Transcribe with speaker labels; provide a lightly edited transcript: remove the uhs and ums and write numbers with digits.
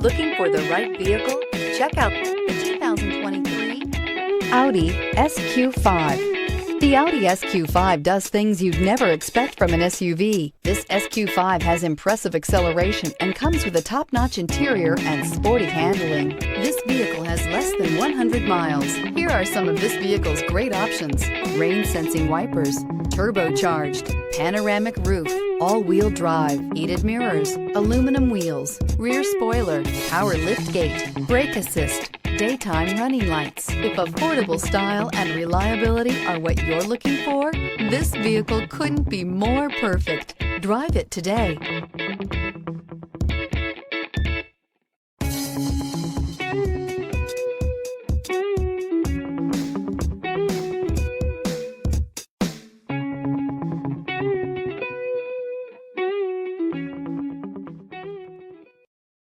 Speaker 1: Looking for the right vehicle? Check out the 2023 Audi SQ5. The Audi SQ5 does things you'd never expect from an SUV. This SQ5 has impressive acceleration and comes with a top-notch interior and sporty handling. This vehicle has less than 100 miles. Here are some of this vehicle's great options: rain-sensing wipers, turbocharged, panoramic roof, all-wheel drive, heated mirrors, aluminum wheels, rear spoiler, power liftgate, brake assist, daytime running lights. If affordable style and reliability are what you're looking for, this vehicle couldn't be more perfect. Drive it today.